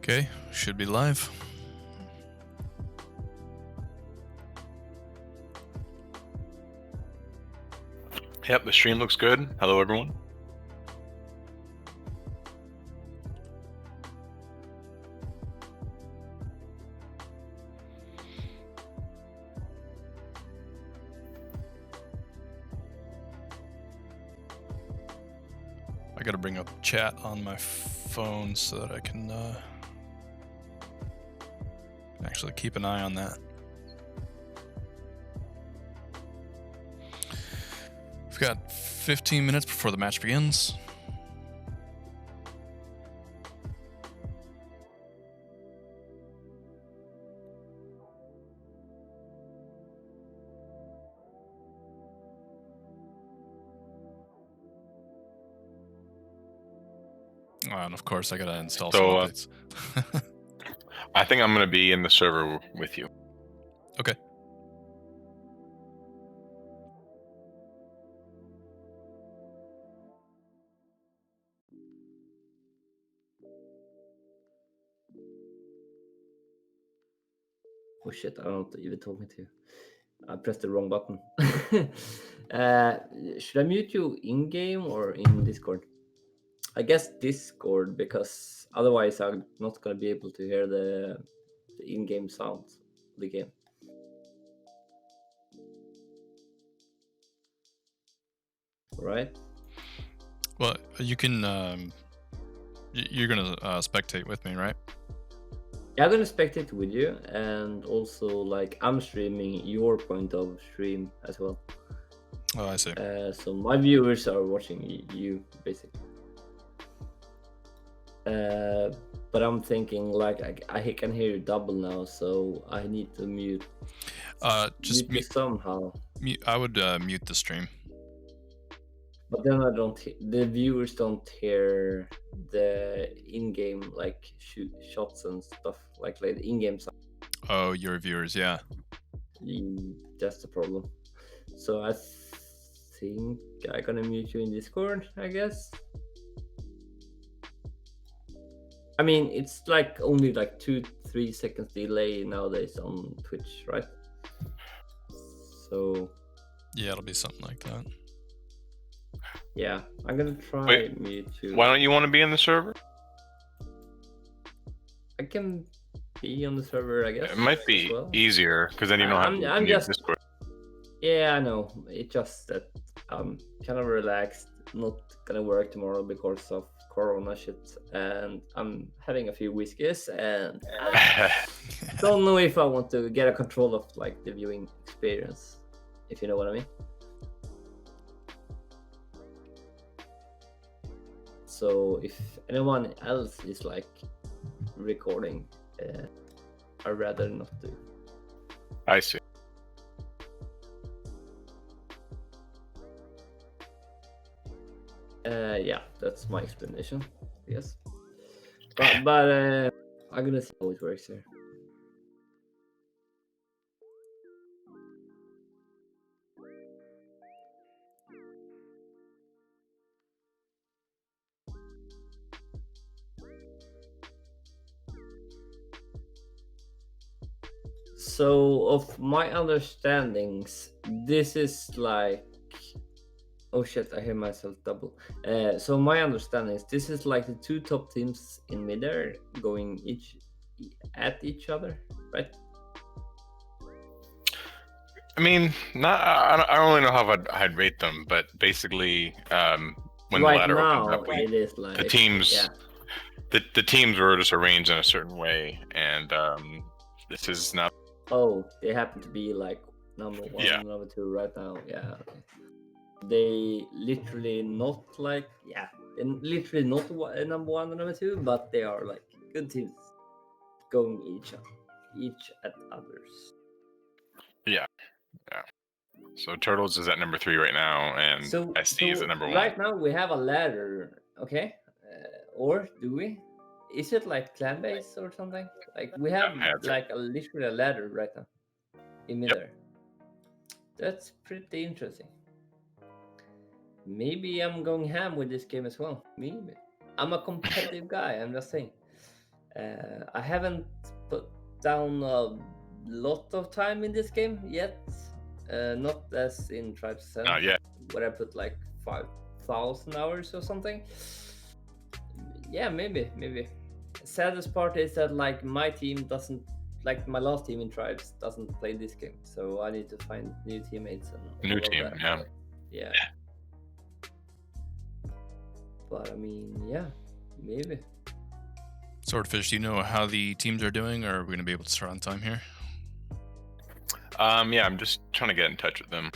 Okay, should be live. Yep, the stream looks good. Hello, everyone. I gotta bring up chat on my phone so that I can actually keep an eye on that. We've got 15 minutes before the match begins. And of course, I gotta install some updates. I think I'm gonna be in the server with you. Okay. Oh shit, I don't know what you were talking to. I pressed the wrong button. Should I mute you in-game or in Discord? I guess Discord, because otherwise I'm not going to be able to hear the in-game sound of the game. Right? Well, you can... you're gonna spectate with me, right? Yeah, I'm gonna spectate with you, and also like I'm streaming your point of stream as well. Oh, I see. So my viewers are watching you basically. But I'm thinking like I can hear you double now, so I need to mute. Just mute somehow. I would mute the stream. But then the viewers don't hear the in-game like shots and stuff like the in-game sound. Oh, your viewers, yeah. That's the problem. So I think I'm gonna mute you in Discord, I guess. I mean, it's like only like 2-3 seconds delay nowadays on Twitch, right? So yeah, it'll be something like that. Yeah, I'm gonna try mute you. Why don't you want to be in the server? I can be on the server, I guess. It might be easier because then you don't have to use Discord. Yeah, I know. It's just that I'm kind of relaxed. Not gonna work tomorrow because of Corona shit, and I'm having a few whiskeys, and I don't know if I want to get a control of like the viewing experience, if you know what I mean. So if anyone else is like recording, I'd rather not do. I see. Yeah, that's my explanation, I guess. But I'm gonna see how it works here. So, of my understandings, this is like... Oh shit, I hear myself double. So my understanding is this is like the two top teams in Midair going at each other, right? I mean, I don't really know how I'd rate them, but basically, when right the ladder now, opens up, it is like the teams, yeah. the teams were just arranged in a certain way, and this is not. Oh, they happen to be like number one, number two right now. Yeah. Okay. They literally not like and literally not number one and number two, but they are like good teams going each at others. Yeah. So Turtles is at number 3 right now, and SD is at number 1. Right now we have a ladder, okay? Or do we? Is it like clan base or something? Like we have like literally a ladder right now in Midair. That's pretty interesting. Maybe I'm going ham with this game as well. Maybe. I'm a competitive guy, I'm just saying. I haven't put down a lot of time in this game yet. Not as in Tribes Ascent, where I put like 5,000 hours or something. Yeah, maybe. Saddest part is that like my team doesn't, like my last team in Tribes doesn't play this game, so I need to find new teammates and new team. But, yeah. But I mean, yeah, maybe. Swordfish, do you know how the teams are doing, or are we going to be able to start on time here? Yeah, I'm just trying to get in touch with them.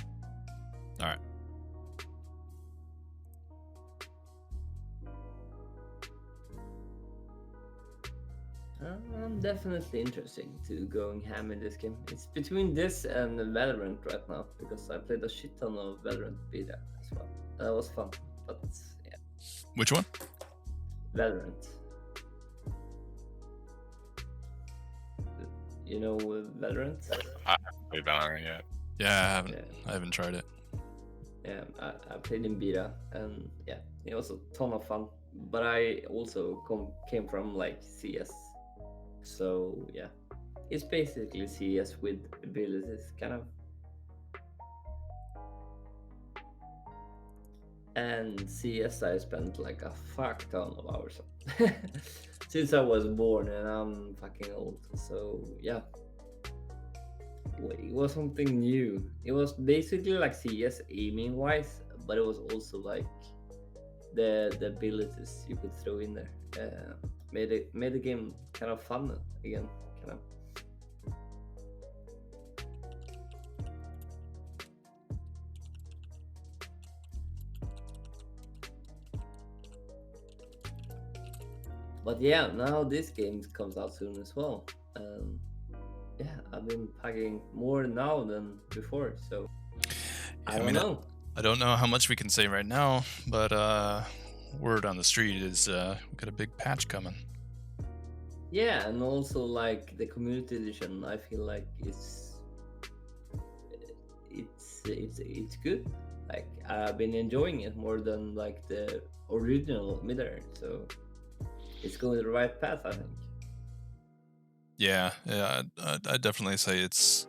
All right. I'm definitely interested to going ham in this game. It's between this and Valorant right now, because I played a shit ton of Valorant beta as well. That was fun, but yeah. Which one? Valorant. You know Valorant? I haven't played Valorant yet. Yeah, I haven't. I haven't tried it. Yeah, I played in beta, and yeah, it was a ton of fun. But I also came from like CS, so yeah, it's basically CS with abilities, kind of. And CS I spent like a fuck ton of hours on. Since I was born, and I'm fucking old, so yeah. It was something new. It was basically like CS aiming wise, but it was also like the abilities you could throw in there. Made the game kind of fun again, kind of. But yeah, now this game comes out soon as well. Yeah, I've been packing more now than before, so I don't know. I don't know how much we can say right now, but word on the street is we got a big patch coming. Yeah, and also like the community edition, I feel like it's good. Like I've been enjoying it more than like the original Midair, so it's going the right path, I think. Yeah, I'd definitely say it's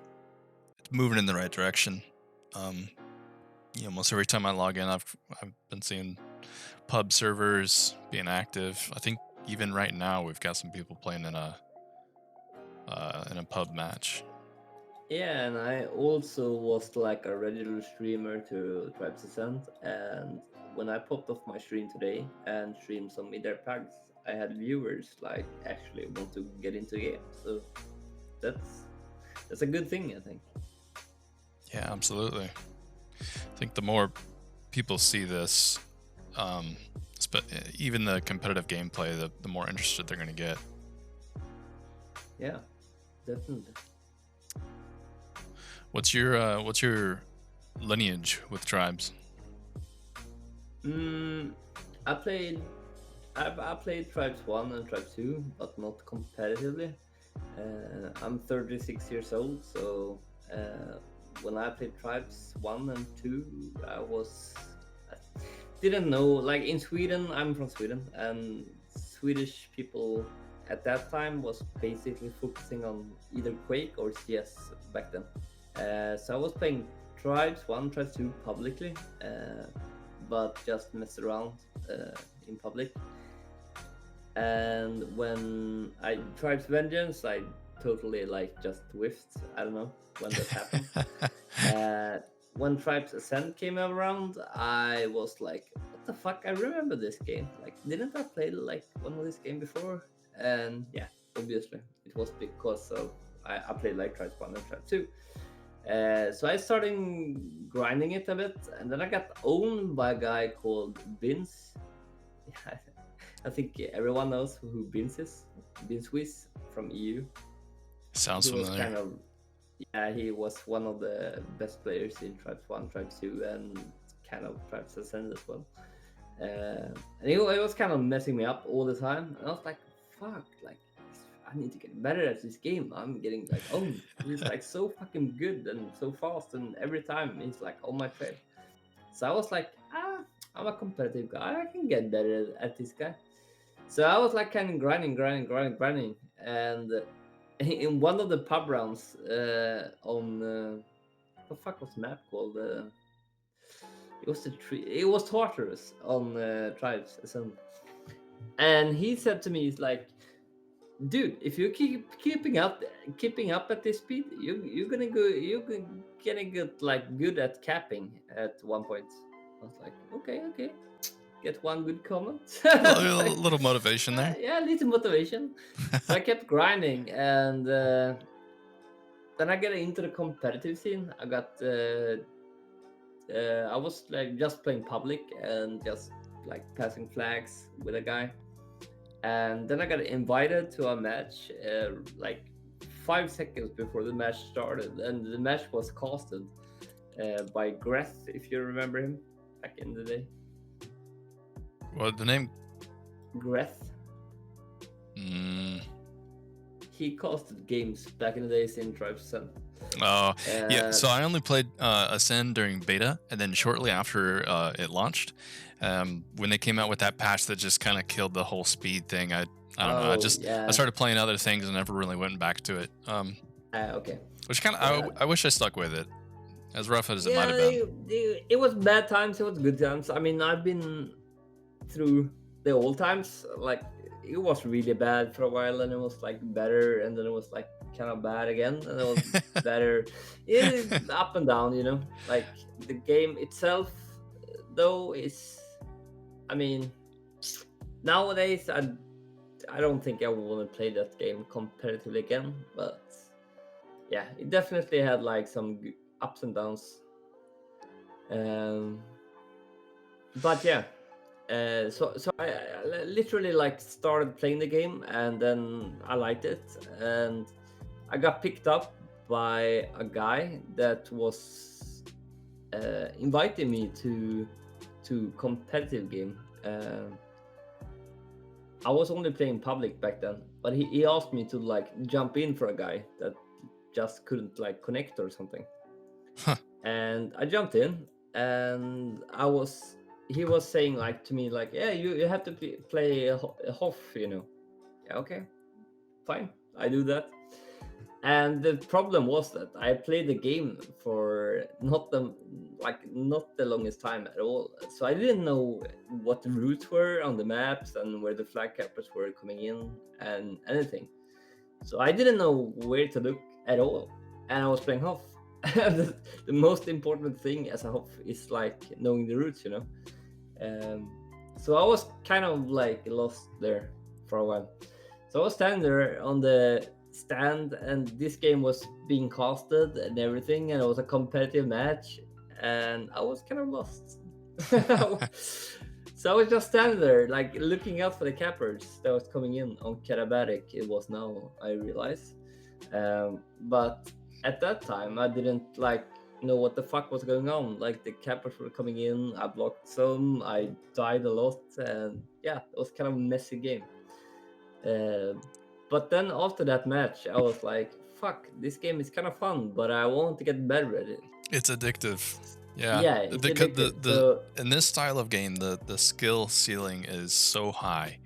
moving in the right direction. Almost every time I log in, I've been seeing pub servers being active. I think even right now we've got some people playing in a pub match. Yeah, and I also was like a regular streamer to Tribes Ascent, and when I popped off my stream today and streamed some Midair packs, I had viewers like actually want to get into game. So that's a good thing, I think. Yeah, absolutely. I think the more people see this, even the competitive gameplay, the more interested they're going to get. Yeah, definitely. What's your lineage with Tribes? I played Tribes 1 and Tribes 2, but not competitively. I'm 36 years old, so when I played Tribes 1 and 2, I didn't know, like in Sweden, I'm from Sweden, and Swedish people at that time was basically focusing on either Quake or CS back then. So I was playing Tribes 1, Tribes 2 publicly, but just messed around in public. And when I Tribes Vengeance, I totally like just whiffed. I don't know when that happened. When Tribes Ascent came around, I was like, what the fuck? I remember this game. Like, didn't I play like one of this game before? And yeah, obviously it was because of I played like Tribes 1 and Tribes 2. So I started grinding it a bit, and then I got owned by a guy called Vince. I think everyone knows who Vince is. Vince Wiss from EU. Sounds familiar. He was one of the best players in Tribes 1, Tribes 2, and kind of Tribes Ascent as well. And he was kind of messing me up all the time. And I was like, fuck, like, I need to get better at this game. I'm getting like owned. He's like so fucking good and so fast, and every time he's like on my trail. So I was like, I'm a competitive guy. I can get better at this guy. So I was like kind of grinding, and in one of the pub rounds on what the fuck was the map called? It was the tree. It was Tartarus on Tribes, and he said to me, "He's like, dude, if you keeping up at this speed, you're gonna get like good at capping at one point." I was like, okay, get one good comment. A little motivation there. Yeah, a little motivation. So I kept grinding, and then I got into the competitive scene. I was like just playing public and just like passing flags with a guy, and then I got invited to a match like 5 seconds before the match started, and the match was casted by Greth, if you remember him back in the day. What the name? Greth. He casted games back in the days in Tribes Sun. Oh, yeah. So I only played Ascend during beta, and then shortly after it launched, when they came out with that patch that just kind of killed the whole speed thing, I don't know. I started playing other things and never really went back to it. Okay. Which kind of I wish I stuck with it, as rough as it might have been. It was bad times. It was good times. I mean, I've been through the old times. Like it was really bad for a while, and it was like better, and then it was like kind of bad again, and it was better. It's up and down, you know. Like the game itself, though, is, I mean, nowadays I don't think I want to play that game competitively again, but yeah, it definitely had like some ups and downs. But yeah. So I literally like started playing the game, and then I liked it, and I got picked up by a guy that was inviting me to competitive game. I was only playing public back then, but he asked me to like jump in for a guy that just couldn't like connect or something. And I jumped in, and he was saying like to me like, yeah, you have to play a Hoff, you know. Yeah, okay, fine, I do that. And the problem was that I played the game for not the longest time at all, so I didn't know what the routes were on the maps and where the flag cappers were coming in and anything. So I didn't know where to look at all, and I was playing Hoff. the most important thing as a Hoff is like knowing the routes, you know. So I was kind of like lost there for a while. So I was standing there on the stand, and this game was being casted and everything, and it was a competitive match, and I was kind of lost. So I was just standing there like looking out for the cappers that was coming in on Karabatic. It was now, I realize, but at that time I didn't like know what the fuck was going on. Like the cappers were coming in, I blocked some, I died a lot, and yeah, it was kind of a messy game. But then after that match, I was like, fuck, this game is kind of fun, but I want to get better at it. It's addictive. Yeah. Yeah, it's addictive. In this style of game, the skill ceiling is so high.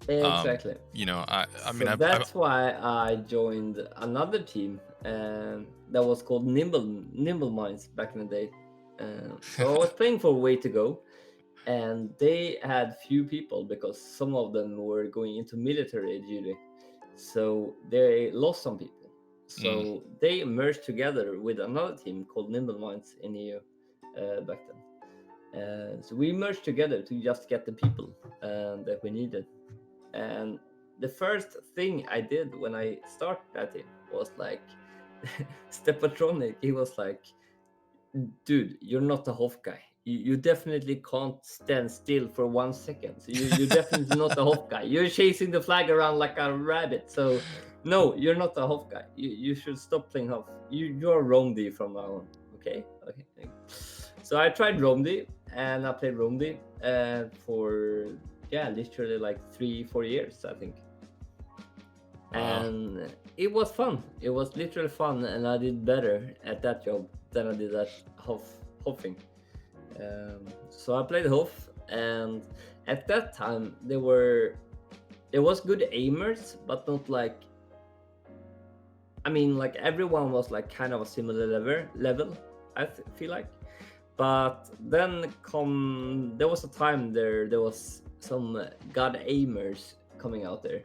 Exactly. You know, I mean, that's why I joined another team that was called Nimble Minds back in the day. So I was playing for Way to Go, and they had few people because some of them were going into military duty, so they lost some people. So they merged together with another team called Nimble Minds in EU back then. So we merged together to just get the people that we needed. And the first thing I did when I started that team was like, Stepatronic, he was like, dude, you're not a Hoff guy. You definitely can't stand still for 1 second. So you're definitely not a Hoff guy. You're chasing the flag around like a rabbit. So no, you're not a Hoff guy. You should stop playing Hoff. You're Romdy from now on. Okay. So I tried Romdy, and I played Romdy for literally like 3-4 years, I think. And it was fun. It was literally fun, and I did better at that job than I did at Hoffing. So I played Hoff, and at that time there were there was good aimers, but not like, I mean, like everyone was like kind of a similar level, I feel like. But then there was a time there was some god aimers coming out there,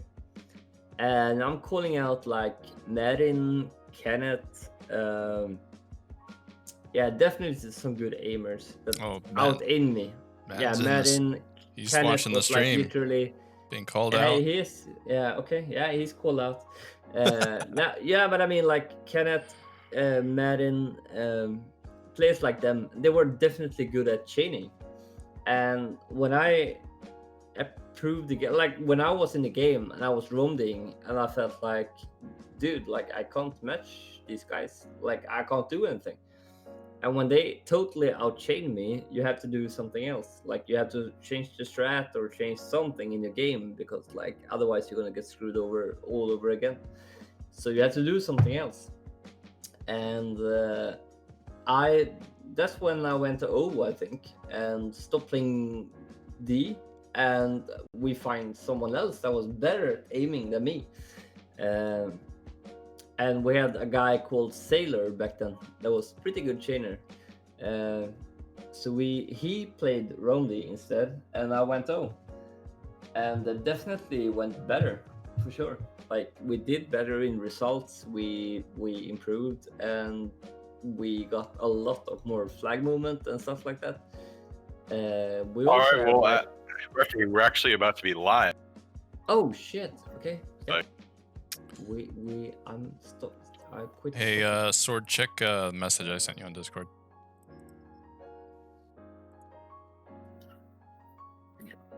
and I'm calling out like Marin, Kenneth, yeah, definitely some good aimers that out in me. Yeah, Marin, he's Kenneth watching the was like stream. literally Being called out. He is, yeah, okay, yeah, he's called out. Yeah, but I mean, like Kenneth, Madden, players like them, they were definitely good at chaining. And when I approved the game, like when I was in the game and I was roaming, and I felt like, dude, like I can't match these guys, like I can't do anything. And when they totally outchain me, you have to do something else. Like you have to change the strat or change something in your game, because like otherwise you're gonna get screwed over all over again. So you have to do something else. And that's when I went to O, I think, and stopped playing D, and we find someone else that was better at aiming than me. And we had a guy called Sailor back then that was pretty good chainer. So he played Rondi instead, and I went O. And that definitely went better, for sure. Like we did better in results, we improved, and we got a lot of more flag movement and stuff like that. We all also right, well, we're actually about to be live. Oh shit! Okay. Yeah. I'm stopped. I quit. Hey, Sword, check message I sent you on Discord.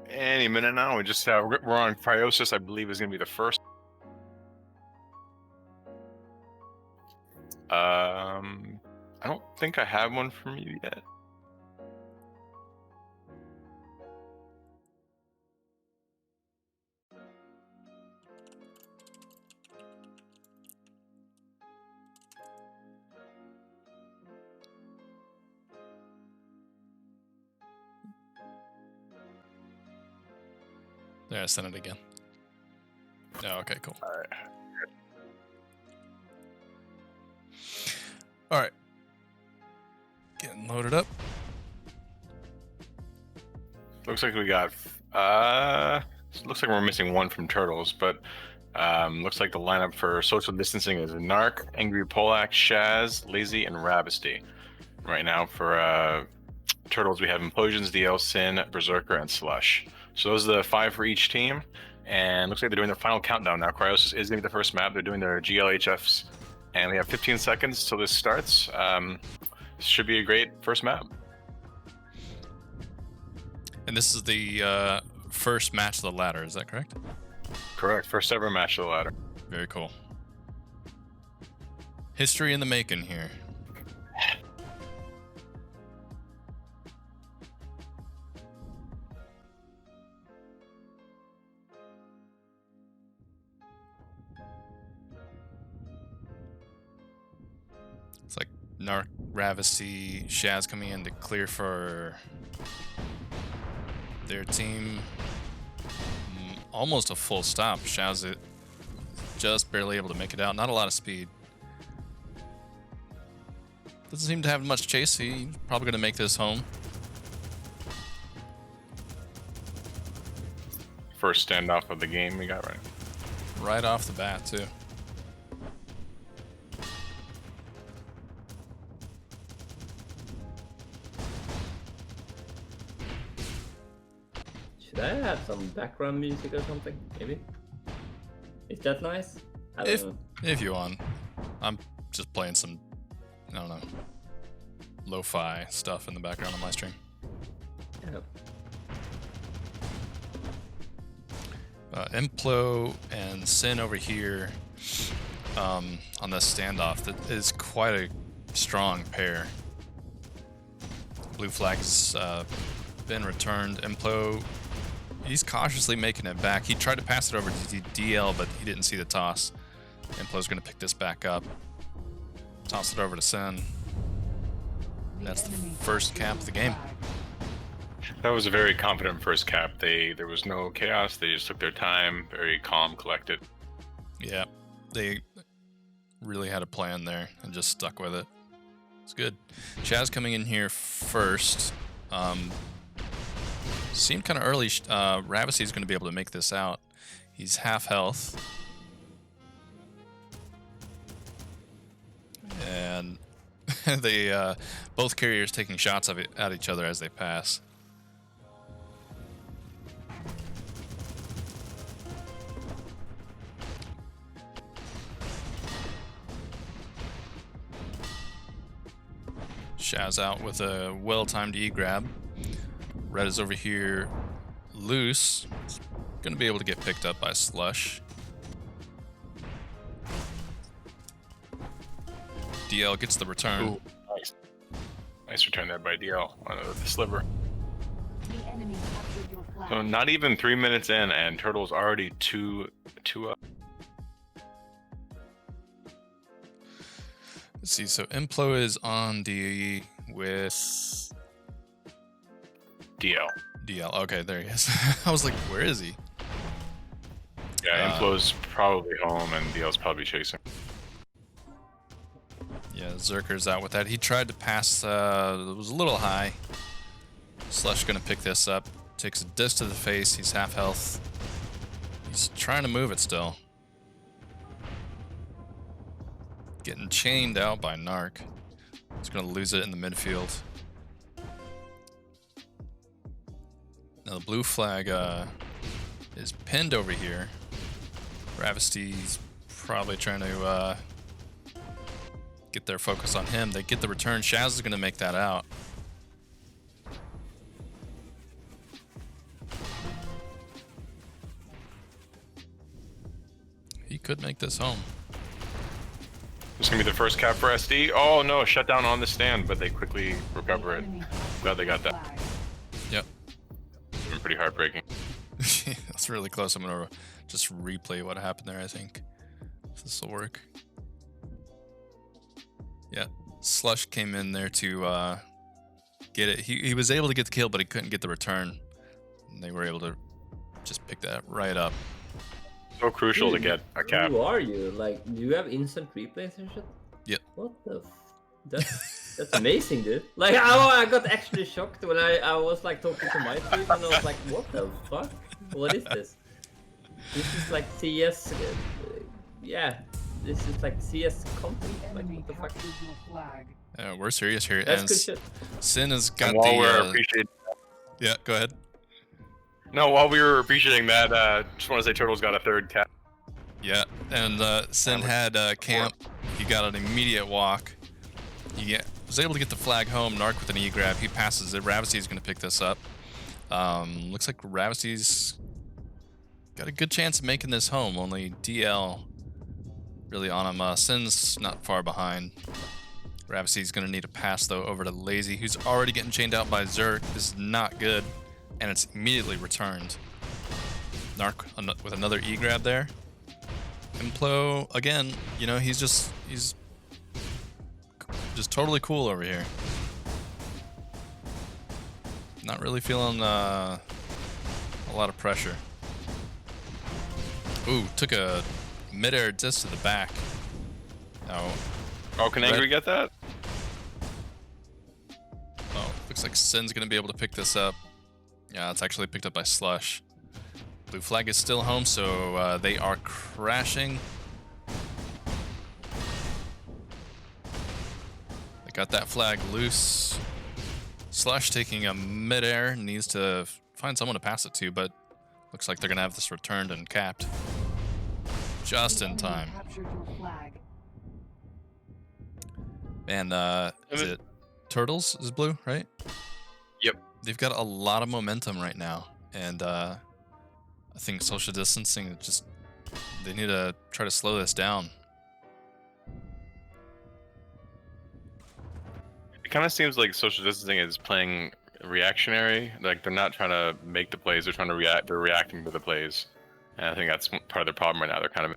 Any minute now. We just we're on Cryosis. I believe is going to be the first. I don't think I have one from you yet. Yeah, send it again. Oh, okay, cool. All right. All right. Getting loaded up. Looks like we got. Looks like we're missing one from Turtles, but looks like the lineup for social distancing is Narc, Angry Polak, Shaz, Lazy, and Rabisty. Right now for Turtles, we have Implosions, DL, Sin, Berserker, and Slush. So those are the 5 for each team, and looks like they're doing their final countdown now. Cryosis is going to be the first map. They're doing their GLHFs, and we have 15 seconds till this starts. Should be a great first map. And this is the first match of the ladder, is that correct? Correct. First ever match of the ladder. Very cool. History in the making here. It's like Narc, Ravisi, Shaz coming in to clear for their team. Almost a full stop. Shaz it just barely able to make it out. Not a lot of speed. Doesn't seem to have much chase. He's probably going to make this home. First standoff of the game we got right off the bat, too. Should I have some background music or something? Maybe. Is that nice? I don't know. If you want. I'm just playing some, I don't know, lo-fi stuff in the background on my stream. Yeah. Implo and Sin over here on this standoff. That is quite a strong pair. Blue flag has been returned. Implo, he's cautiously making it back. He tried to pass it over to DL, but he didn't see the toss. Implo's going to pick this back up. Toss it over to Sin. That's the first cap of the game. That was a very confident first cap. There was no chaos. They just took their time, very calm, collected. Yeah, they really had a plan there and just stuck with it. It's good. Chaz coming in here first. Seemed kind of early. Ravasi is going to be able to make this out. He's half health. And they both carriers taking shots at each other as they pass. Shaz out with a well-timed E-grab. Red is over here loose. Gonna be able to get picked up by Slush. DL gets the return. Ooh, nice. Nice return there by DL on the sliver. The enemy captured your flag. So not even 3 minutes in, and Turtle's already two up. Let's see, so Implo is on D with DL. DL. Okay, there he is. I was like, where is he? Yeah, Inflo's probably home, and DL's probably chasing. Yeah, Zerker's out with that. He tried to pass, it was a little high. Slush gonna pick this up. Takes a disc to the face. He's half health. He's trying to move it still. Getting chained out by Narc. He's gonna lose it in the midfield. Now the blue flag is pinned over here. Ravisty's probably trying to get their focus on him. They get the return. Shaz is gonna make that out. He could make this home. This is going to be the first cap for SD. Oh no, shut down on the stand, but they quickly recover it. Glad they got that. Yep. It's been pretty heartbreaking. That's really close. I'm going to just replay what happened there, I think. If this will work. Yeah. Slush came in there to get it. He was able to get the kill, but he couldn't get the return. And they were able to just pick that right up. So crucial to get a cap. Who are you? Like, do you have instant replays and shit? Yep. What the? That's amazing, dude. Like, I got actually shocked when I was like talking to my team and I was like, what the fuck? What is this? This is like CS. Yeah, this is like CS content. Like, what the fuck? We're serious here. That's and good shit. Sin has got And while the. we're appreciating. Yeah, go ahead. No, while we were appreciating that, just want to say Turtle's got a third cap. Yeah, and Sin had camp. He got an immediate walk. He was able to get the flag home. Narc with an E-grab. He passes it. Ravisty's going to pick this up. Looks like Ravisty's got a good chance of making this home. Only DL really on him. Sin's not far behind. Ravisty's going to need a pass, though, over to Lazy, who's already getting chained out by Zerk. This is not good. And it's immediately returned. Narc with another E-grab there. Implo, again, you know, he's just totally cool over here. Not really feeling a lot of pressure. Ooh, took a midair disc to the back. Oh, can Angry get that? Oh, looks like Sin's gonna be able to pick this up. Yeah, it's actually picked up by Slush. Blue flag is still home, so they are crashing. They got that flag loose. Slush taking a midair, needs to find someone to pass it to, but looks like they're gonna have this returned and capped. Just in time. Man, is it Turtles is blue, right? Yep. They've got a lot of momentum right now, and I think social distancing they need to try to slow this down. It kind of seems like social distancing is playing reactionary. Like they're not trying to make the plays; they're trying to react. They're reacting to the plays, and I think that's part of the problem right now. They're kind of.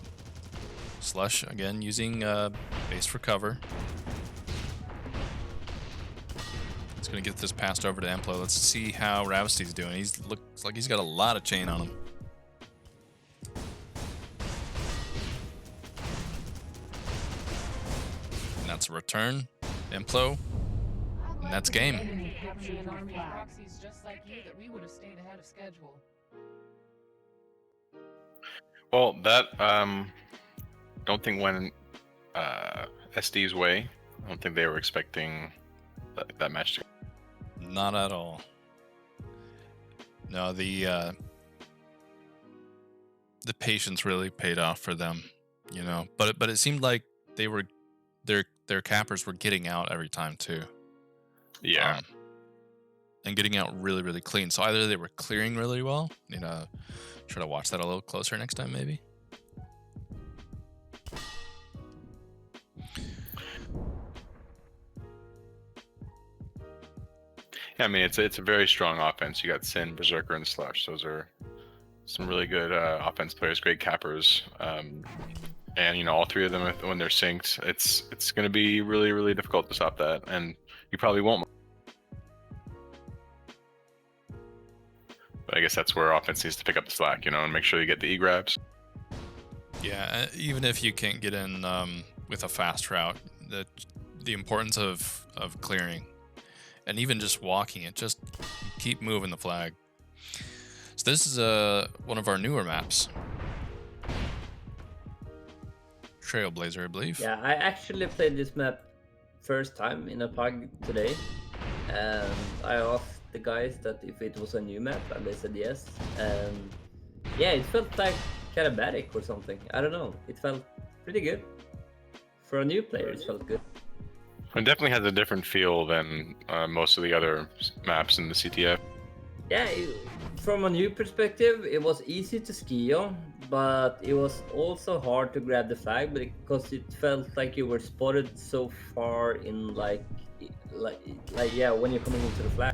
Slush again using base for cover. He's gonna get this passed over to Emplo. Let's see how Ravisty's doing. Looks like he's got a lot of chain on him. And that's a return, Emplo, and that's game. Enemy captured your flag. Proxies just like you that we would have stayed ahead of schedule. Well, that don't think went SD's way. I don't think they were expecting that match to. Not at all. No, the patience really paid off for them, you know. But it seemed like they were their cappers were getting out every time too. Yeah. And getting out really, really clean. So either they were clearing really well, you know, try to watch that a little closer next time maybe. Yeah, I mean it's a very strong offense. You got Sin, Berserker, and Slush. Those are some really good offense players, great cappers. And you know, all three of them, when they're synced, it's going to be really, really difficult to stop that, and you probably won't. But I guess that's where offense needs to pick up the slack, you know, and make sure you get the E-grabs. Yeah, even if you can't get in with a fast route, the importance of clearing, and even just walking it, just keep moving the flag. So this is one of our newer maps. Trailblazer, I believe. Yeah, I actually played this map first time in a pug today, and I asked the guys that if it was a new map, and they said yes. And yeah, it felt like Carabatic or something. I don't know. It felt pretty good. For a new player, it felt good. It definitely has a different feel than most of the other maps in the CTF. Yeah, from a new perspective, it was easy to ski on, but it was also hard to grab the flag because it felt like you were spotted so far in like yeah, when you're coming into the flag.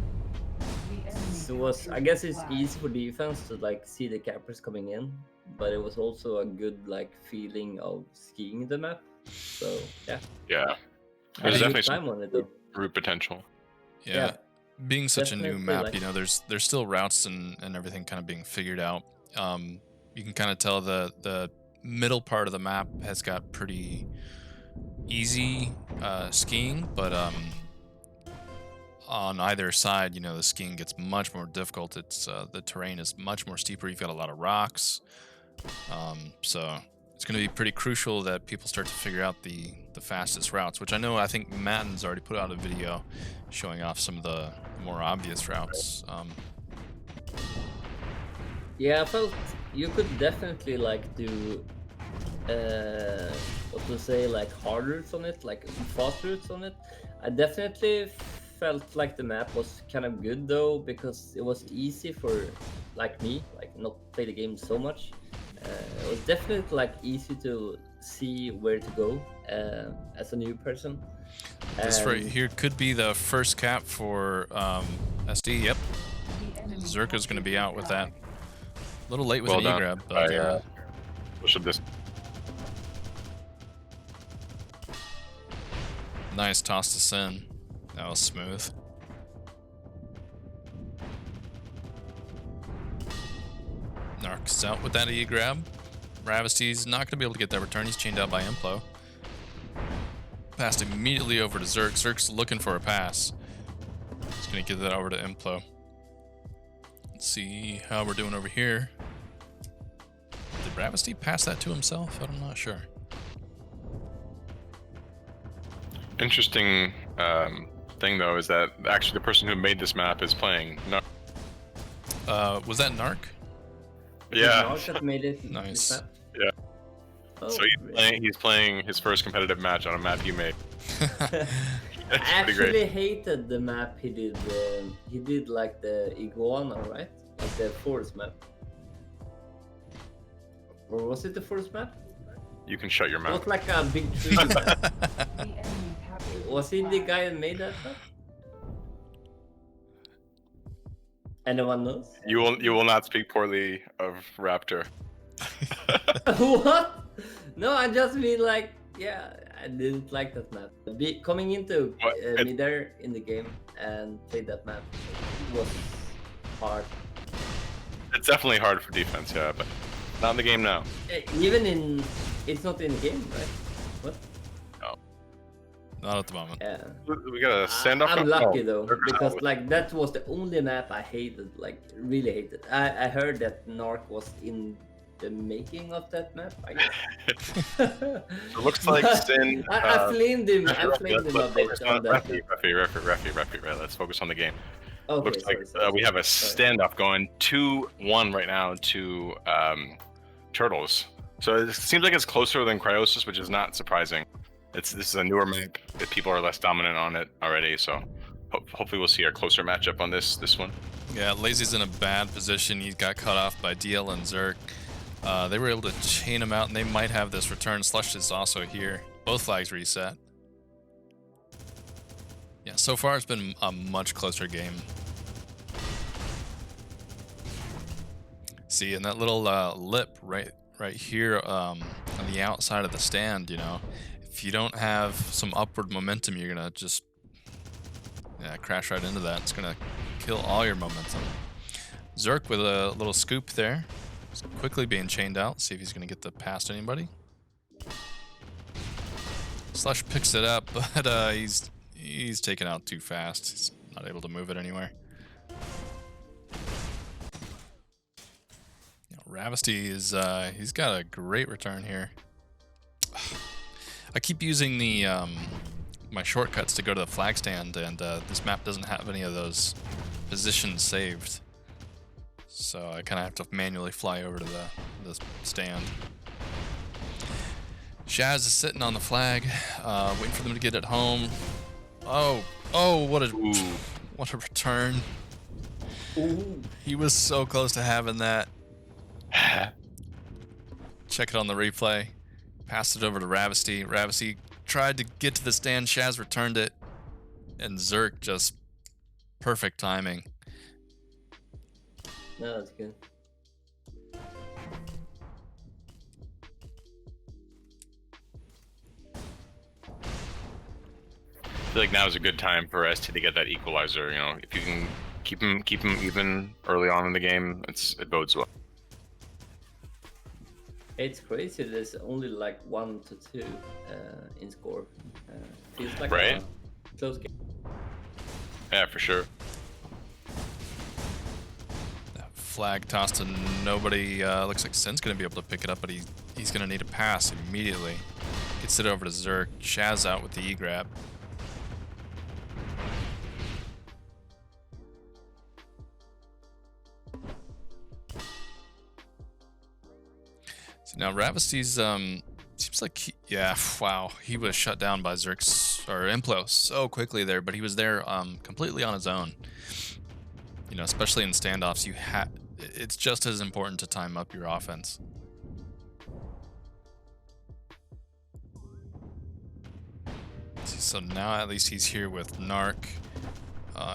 So it was, I guess it's easy for defense to like see the cappers coming in, but it was also a good like feeling of skiing the map. So yeah. Yeah. Had There's a good definitely time some on it though. root potential. Yeah. Being such a new Definitely, map, like- you know, there's still routes and everything kind of being figured out. You can kind of tell the middle part of the map has got pretty easy skiing, but on either side, you know, the skiing gets much more difficult. It's the terrain is much more steeper. You've got a lot of rocks, so it's going to be pretty crucial that people start to figure out the fastest routes, which I think Matten's already put out a video showing off some of the more obvious routes. Yeah, I felt you could definitely like do what to say, like hard routes on it, like fast routes on it. I definitely felt like the map was kind of good though, because it was easy for like me, like not play the game so much. It was definitely like easy to see where to go as a new person. This right And- here could be the first cap for SD. Yep, Zerka's going to be out with that. A little late with Well an done. E-grab, but Push up this. nice toss to Sin. That was smooth. Narc's out with that E-grab. Ravisty's not going to be able to get that return. He's chained out by Emplo. Passed immediately over to Zerk. Zerk's looking for a pass. He's going to give that over to Emplo. Let's see how we're doing over here. Did Ravisty pass that to himself? I'm not sure. Interesting thing though is that actually the person who made this map is playing. No. Was that Narc? Yeah. Narc that made it this Nice. map? Yeah. Oh, So really? he's playing his first competitive match on a map you made. I That's pretty actually great. hated the map he did. He did like the iguana, right? Like the forest map. Or was it the forest map? You can shut your It mouth. was like a big tree. The enemy captured your Was he the flag. guy that made that map? Anyone knows? You will not speak poorly of Raptor. What? No, I just mean like, yeah, I didn't like that map. Coming into Midair in the game and play that map was hard. It's definitely hard for defense, yeah, but not in the game now. Even in, it's not in the game, right? What? Not at the moment. Yeah. We got a standoff. I'm lucky though, They're because out. like that was the only map I hated, like really hated. I heard that Narc was in the making of that map, I guess. It looks like Sin. I flamed him. I flamed him a bit on that. Referee, right? Let's focus on the game. Okay, Looks like sorry. we have a standoff going 2-1 right now to Turtles. So it seems like it's closer than Cryosis, which is not surprising. This is a newer map. People are less dominant on it already, so hopefully we'll see a closer matchup on this one. Yeah, Lazy's in a bad position. He got cut off by DL and Zerk. They were able to chain him out, and they might have this return. Slush is also here. Both flags reset. Yeah, so far it's been a much closer game. See, and that little lip right here on the outside of the stand, you know, if you don't have some upward momentum, you're gonna just crash right into that. It's gonna kill all your momentum. Zerk with a little scoop there. He's quickly being chained out. See if he's gonna get past anybody. Slush picks it up, but he's taken out too fast. He's not able to move it anywhere. Ravesty is he's got a great return here. I keep using the my shortcuts to go to the flag stand, and this map doesn't have any of those positions saved. So I kind of have to manually fly over to the stand. Shaz is sitting on the flag, waiting for them to get it home. Oh, what a return. Ooh. He was so close to having that. Check it on the replay. Passed it over to Ravesty. Ravesty tried to get to the stand. Shaz returned it. And Zerk just perfect timing. No, that's good. I feel like now is a good time for ST to get that equalizer. You know, if you can keep him even early on in the game, it bodes well. It's crazy. There's only like 1-2 in score. Feels like Right. a close game. Yeah, for sure. That flag tossed to nobody. Looks like Sin's going to be able to pick it up, but he's going to need a pass immediately. Gets it over to Zerk. Shaz out with the E-grab. Now Ravesty's seems like wow, he was shut down by Zerk's or Implo so quickly there, but he was there completely on his own. You know, especially in standoffs, it's just as important to time up your offense. So now at least he's here with Narc,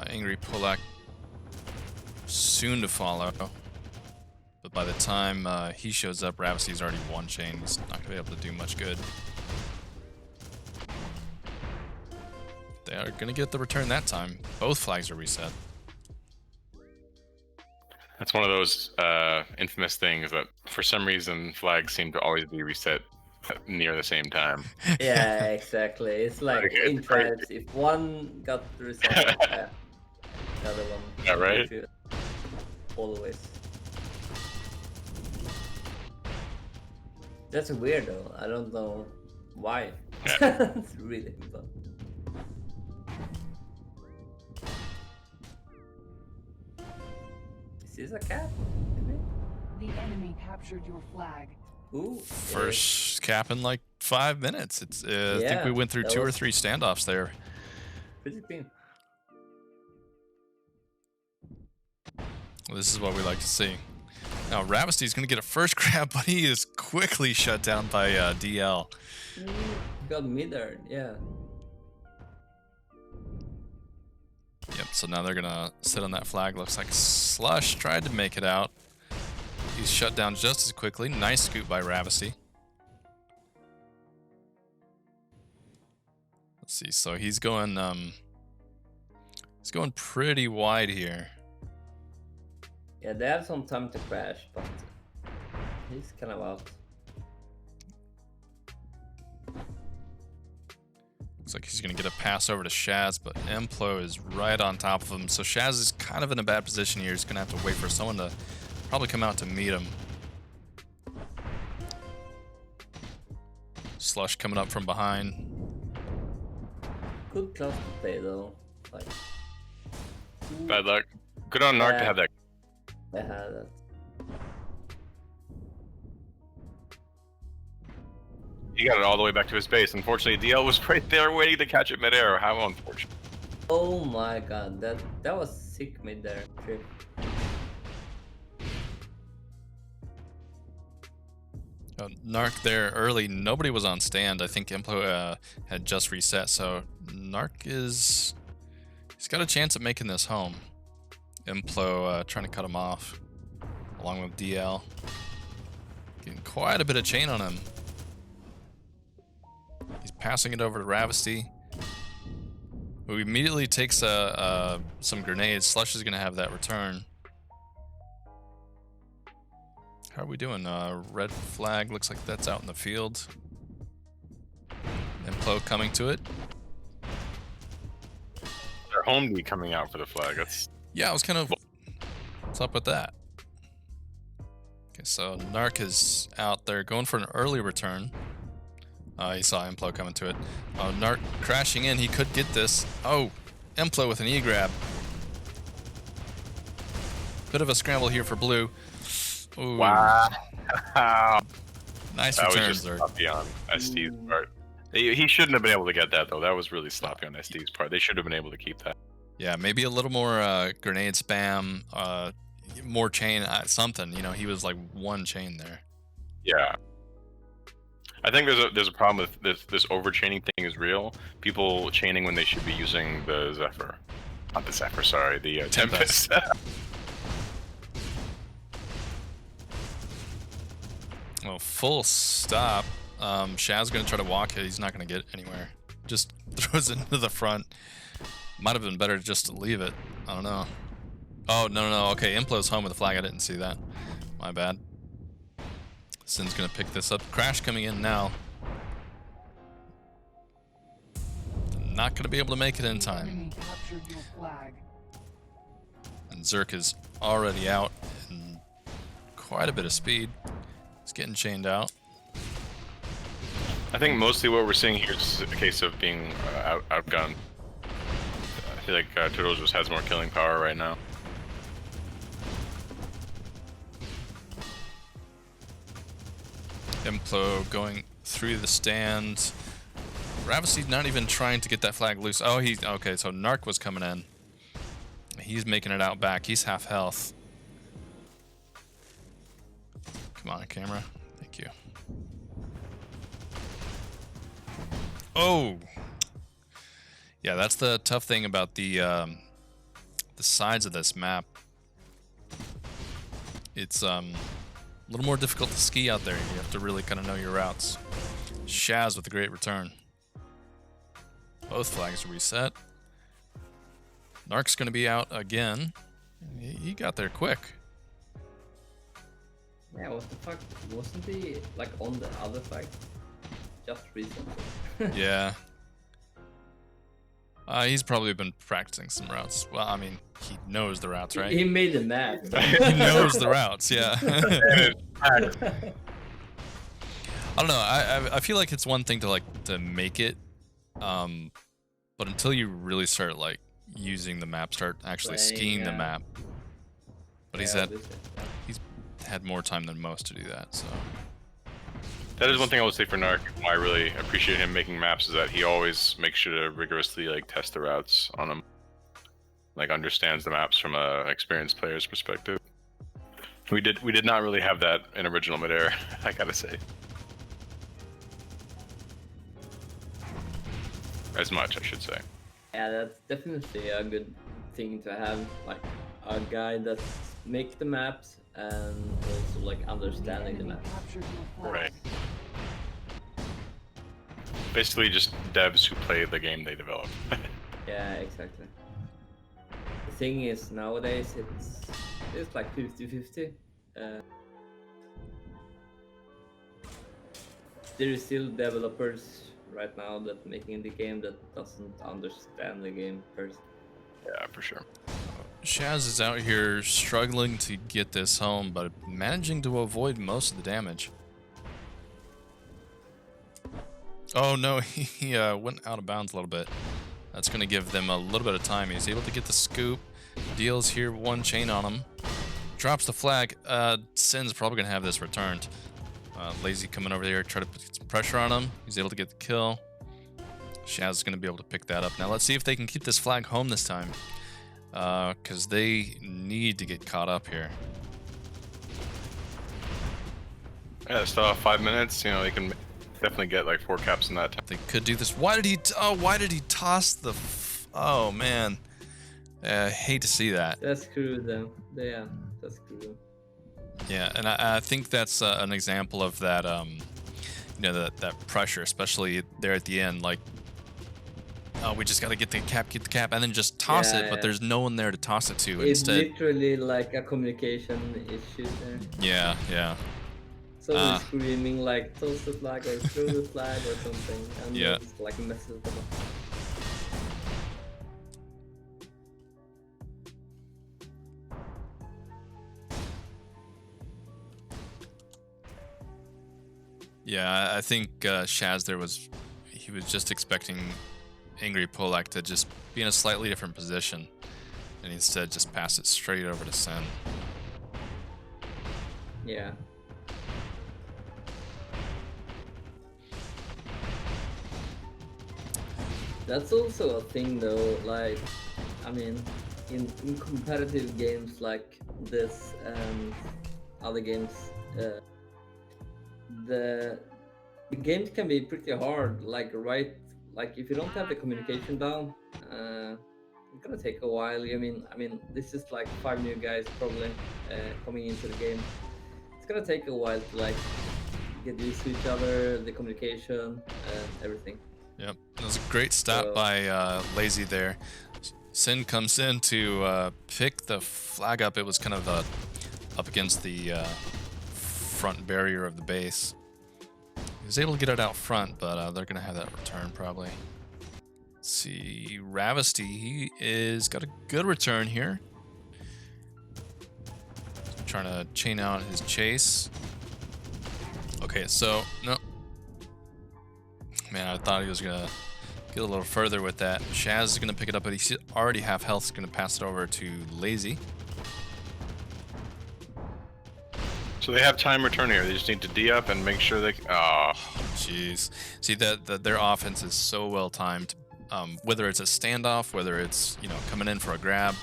Angry Polak soon to follow. But by the time he shows up, Ravesty's already one chain. He's not going to be able to do much good. They are going to get the return that time. Both flags are reset. That's one of those infamous things that for some reason flags seem to always be reset near the same time. Yeah, exactly. It's like Okay, in it's crazy. tribes, if one got the result, the other one. Yeah, right? Always. That's weird though. I don't know why. Yeah. It's really fun. Is this a cat? Maybe? The enemy captured your flag. Ooh. First cap in like 5 minutes. It's I think Yeah, we went through that 2 or was- 3 standoffs there. Pretty clean. Well, this is what we like to see. Now Ravesty's going to get a first grab, but he is quickly shut down by DL. Got Midair, yeah. Yep, so now they're going to sit on that flag. Looks like Slush tried to make it out. He's shut down just as quickly. Nice scoop by Ravesty. see, so he's going pretty wide here. Yeah, they have some time to crash, but he's kind of out. Looks like he's gonna get a pass over to Shaz, but Emplo is right on top of him. So Shaz is kind of in a bad position here. He's gonna have to wait for someone to probably come out to meet him. Slush coming up from behind. Good class to play though. Like, Bad luck. Good on Narc to have that. I had that. He got it all the way back to his base. Unfortunately, DL was right there waiting to catch it midair. How unfortunate. Oh my god, that was sick mid there. Trip. Narc there early. Nobody was on stand. I think Emplo had just reset, so Narc he's got a chance at making this home. Emplo trying to cut him off, along with DL. Getting quite a bit of chain on him. He's passing it over to Ravesty, who immediately takes some grenades. Slush is going to have that return. How are we doing? Red flag looks like that's out in the field. Emplo coming to it. Their home D coming out for the flag. That's Yeah, I was kind of... What's up with that? Okay, so Narc is out there going for an early return. He saw Emplo coming to it. Narc crashing in. He could get this. Oh, Emplo with an E-grab. Bit of a scramble here for blue. Ooh. wow. Nice That was return, just Zerk. sloppy on ST's part. He shouldn't have been able to get that though. That was really sloppy on ST's part. They should have been able to keep that. Yeah, maybe a little more grenade spam, more chain, something. You know, he was like one chain there. Yeah. I think there's a problem with this overchaining thing is real. People chaining when they should be using the Zephyr. Not the Zephyr, sorry, the Tempest. Well, full stop. Shaz gonna try to walk it. He's not gonna get anywhere. Just throws it into the front. Might have been better just to leave it. I don't know. Oh, no. Okay, Implo's home with the flag. I didn't see that. My bad. Sin's gonna pick this up. Crash coming in now. Not gonna be able to make it in time. Enemy captured your flag. And Zerk is already out in quite a bit of speed. He's getting chained out. I think mostly what we're seeing here is a case of being outgunned. I feel like Turtles just has more killing power right now. Emplo going through the stand. Ravesty's not even trying to get that flag loose. Oh, okay, so Narc was coming in. He's making it out back. He's half health. Come on, camera. Thank you. Oh! Yeah, that's the tough thing about the sides of this map. It's a little more difficult to ski out there. You have to really kind of know your routes. Shaz with a great return. Both flags reset. Narc's going to be out again. He got there quick. Yeah, what the fuck? Wasn't he like on the other flag just recently? Yeah. He's probably been practicing some routes. Well, I mean, he knows the routes, right? He made the map. He knows the routes, yeah. I don't know. I feel like it's one thing to make it, but until you really start like using the map, start actually Playing, skiing the yeah. map. But Yeah, he's obviously. had more time than most to do that. So That is one thing I would say for Narc. Why I really appreciate him making maps is that he always makes sure to rigorously like test the routes on them. Like understands the maps from a experienced player's perspective. We did not really have that in original Midair, I gotta say. As much, I should say. Yeah, that's definitely a good thing to have, like a guy that make the maps and also like understanding the Enemy maps. captured your flag. Right. Basically, just devs who play the game they develop. Yeah, exactly. The thing is, nowadays it's like 50-50. There is still developers right now that making the game that doesn't understand the game first. Yeah, for sure. Shaz is out here struggling to get this home, but managing to avoid most of the damage. Oh no, he went out of bounds a little bit. That's going to give them a little bit of time. He's able to get the scoop. Deals here one chain on him. Drops the flag. Sin's probably going to have this returned. Lazy coming over here, try to put some pressure on him. He's able to get the kill. Shaz is going to be able to pick that up. Now let's see if they can keep this flag home this time. Because they need to get caught up here. Yeah, still have 5 minutes. You know, they can definitely get like 4 caps in that time. They could do this. Why did he toss the... oh, man. I hate to see that. That's screwed them. Yeah, that's screwed. Yeah, and I think that's an example of that, you know, that pressure, especially there at the end. Like, oh, we just got to get the cap, and then just toss it, but there's no one there to toss it to It's instead. literally like a communication issue there. Yeah, yeah. Someone screaming like toss the flag or throw the flag or something, and Yeah. just like messes them up. Yeah, I think Shaz there he was just expecting Angry Polak to just be in a slightly different position, and instead just pass it straight over to Sen. Yeah. That's also a thing though, like, I mean, in competitive games like this and other games, the games can be pretty hard, like, right? Like, if you don't have the communication down, it's gonna take a while. I mean, this is like 5 new guys probably coming into the game. It's gonna take a while to like get used to each other, the communication, and everything. Yep, that was a great stop by Lazy there. Sin comes in to pick the flag up. It was kind of up against the front barrier of the base. He was able to get it out front, but they're going to have that return probably. Let's see, Ravesty, he is got a good return here. Trying to chain out his chase. Okay, so, no. Man, I thought he was going to get a little further with that. Shaz is going to pick it up, but he's already half health. He's going to pass it over to Lazy. So they have time return here. They just need to D up and make sure they. Oh, jeez. See that their offense is so well timed. Whether it's a standoff, whether it's coming in for a grab.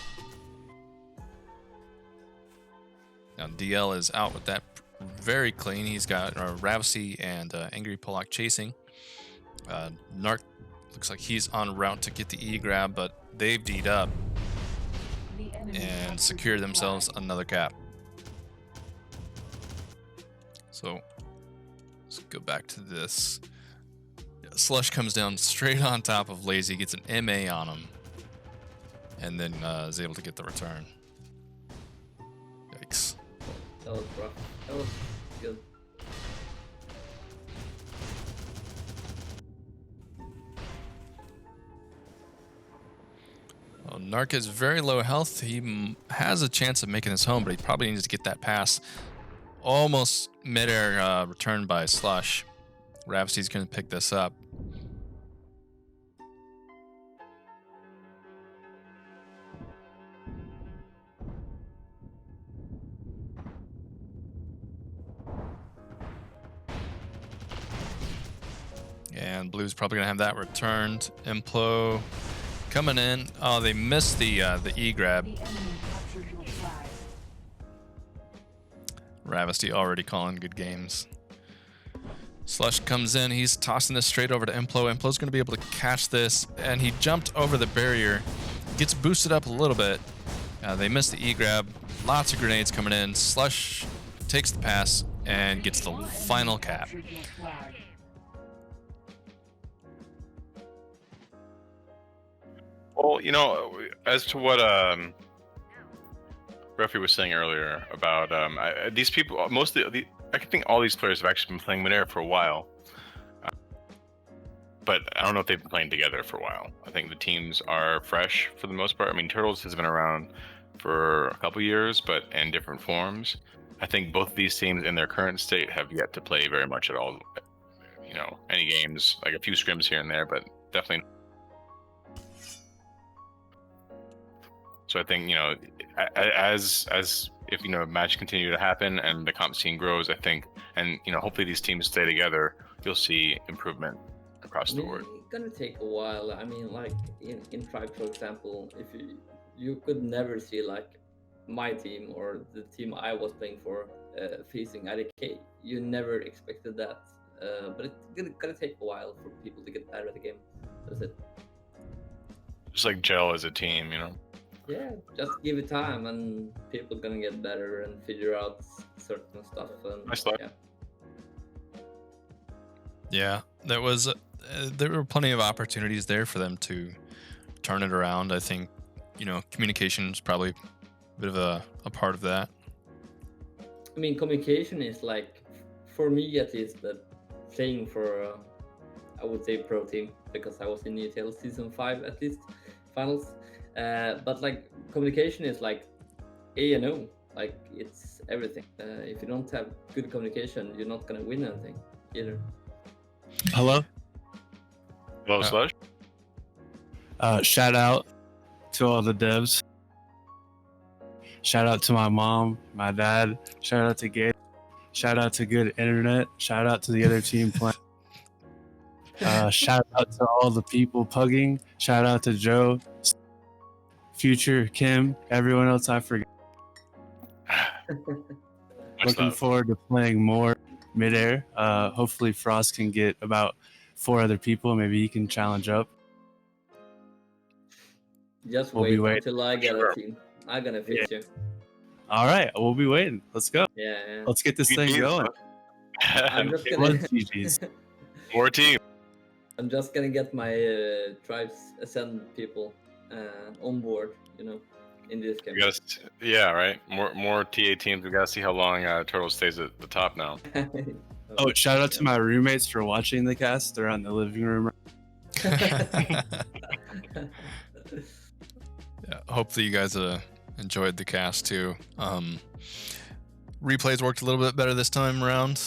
Now DL is out with that very clean. He's got Ravsey and Angry Polak chasing. Narc looks like he's en route to get the E grab, but they've D'd up and secured themselves another cap. So let's go back to this. Yeah, Slush comes down straight on top of Lazy, gets an MA on him, and then is able to get the return. Yikes. That was rough. That was good. Well, Narc is very low health. He has a chance of making his home, but he probably needs to get that pass. Almost midair return by Slush. Ravsty's going to pick this up. And Blue's probably going to have that returned. Implo coming in. Oh, they missed the E grab. Ravesty already calling good games. Slush comes in. He's tossing this straight over to Implo. Implo's going to be able to catch this, and he jumped over the barrier. Gets boosted up a little bit. They missed the E grab. Lots of grenades coming in. Slush takes the pass and gets the final cap. Well, as to what Ruffy was saying earlier about these people, I think all these players have actually been playing Midair for a while. But I don't know if they've been playing together for a while. I think the teams are fresh for the most part. I mean, Turtles has been around for a couple years, but in different forms. I think both of these teams in their current state have yet to play very much at all. Any games, like a few scrims here and there, but definitely. So I think, as if, match continue to happen and the comp scene grows, I think, and, hopefully these teams stay together, you'll see improvement across the board. It's gonna take a while. I mean, like in Tribe, for example, if you could never see like my team or the team I was playing for facing IDK. You never expected that, but it's gonna take a while for people to get better at the game. That's it. Just like gel as a team, Yeah, just give it time, and people gonna get better and figure out certain stuff. And Nice luck. Yeah, there were plenty of opportunities there for them to turn it around. I think, communication is probably a bit of a part of that. I mean, communication is like, for me at least, that playing for, I would say, pro team, because I was in ETL season 5 at least, finals. But like, communication is like A and O, like it's everything. If you don't have good communication, you're not gonna win anything either. Hello. Hello, Slush. Shout out to all the devs. Shout out to my mom, my dad. Shout out to Gabe. Shout out to good internet. Shout out to the other team playing. Shout out to all the people pugging. Shout out to Joe, Future, Kim, everyone else I forget. Looking forward to playing more Midair. Hopefully Frost can get about 4 other people. Maybe he can challenge up. Just We'll be wait waiting. until I get a team. I'm gonna fix you. All right, we'll be waiting. Let's go. Yeah. Let's get this thing going. I'm just It was gonna. GG's. More team. I'm just gonna get my tribes ascend people on board. In this game. Yeah, right. More TA teams. We gotta see how long Turtle stays at the top now. Oh, shout out to my roommates for watching the cast. They're in the living room. Yeah, hopefully you guys enjoyed the cast too. Replays worked a little bit better this time around.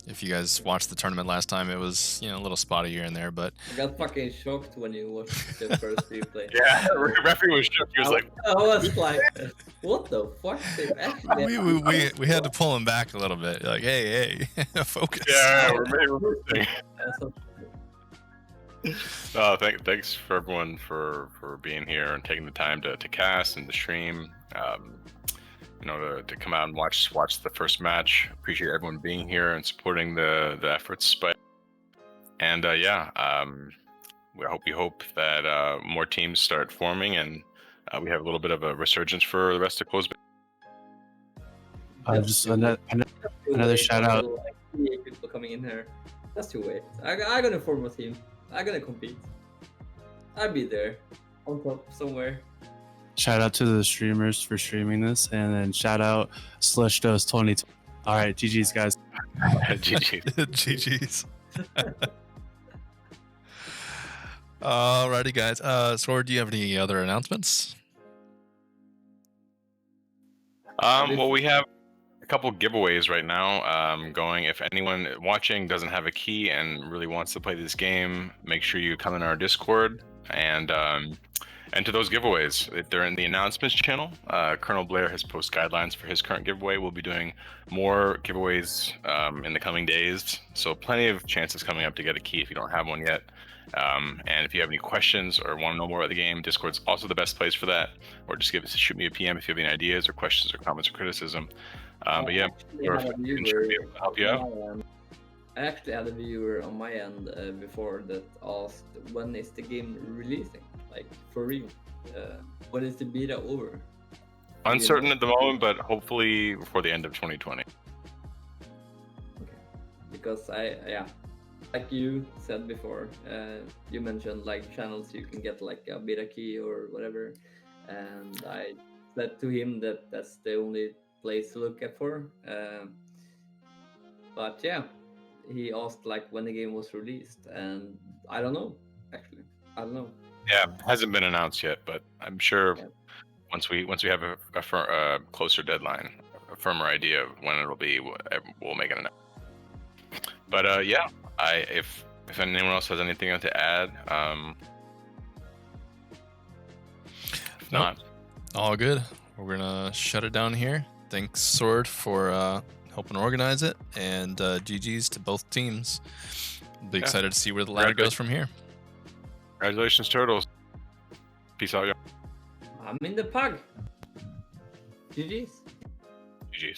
If you guys watched the tournament last time, it was a little spotty here and there, but I got fucking shocked when you watched the first replay. Yeah, referee was shook. He was like, I was like, what the fuck? They actually we had to pull him back a little bit. Like, hey, focus. yeah, we're moving. Thanks for everyone for being here and taking the time to cast and to stream. To come out and watch the first match. Appreciate everyone being here and supporting the efforts. We hope that more teams start forming and we have a little bit of a resurgence for the rest of Close. Just another shout out. Like 38 people coming in here. That's too wait. I'm gonna form a team. I'm gonna compete. I'll be there on top somewhere. Shout out to the streamers for streaming this, and then shout out Slush Dose 22. All right, GG's guys. GG's. Alrighty, guys. Sword, do you have any other announcements? Well, we have a couple giveaways right now going. If anyone watching doesn't have a key and really wants to play this game, make sure you come in our Discord and enter those giveaways. They're in the announcements channel. Colonel Blair has posted guidelines for his current giveaway. We'll be doing more giveaways in the coming days. So plenty of chances coming up to get a key if you don't have one yet. And if you have any questions or want to know more about the game, Discord's also the best place for that. Or just shoot me a PM if you have any ideas or questions or comments or criticism. But yeah, we're help you out. I actually had a viewer on my end before that asked, when is the game releasing? Like, for real? When is the beta over? Uncertain at the moment, but hopefully before the end of 2020. Okay. Because like you said before, you mentioned like channels you can get like a beta key or whatever, and I said to him that that's the only place to look at for. But yeah, he asked like when the game was released, and I don't know. Actually, I don't know. Yeah, hasn't been announced yet, but I'm sure Yeah. once we have a closer deadline, a firmer idea of when it'll be, we'll make it announcement. But yeah, if anyone else has anything to add, if not, all good. We're gonna shut it down here. Thanks, Sword, for helping organize it, and GG's to both teams. Be excited to see where the ladder goes from here. Congratulations, Turtles. Peace out, y'all. I'm in the pug. GG's. GG's.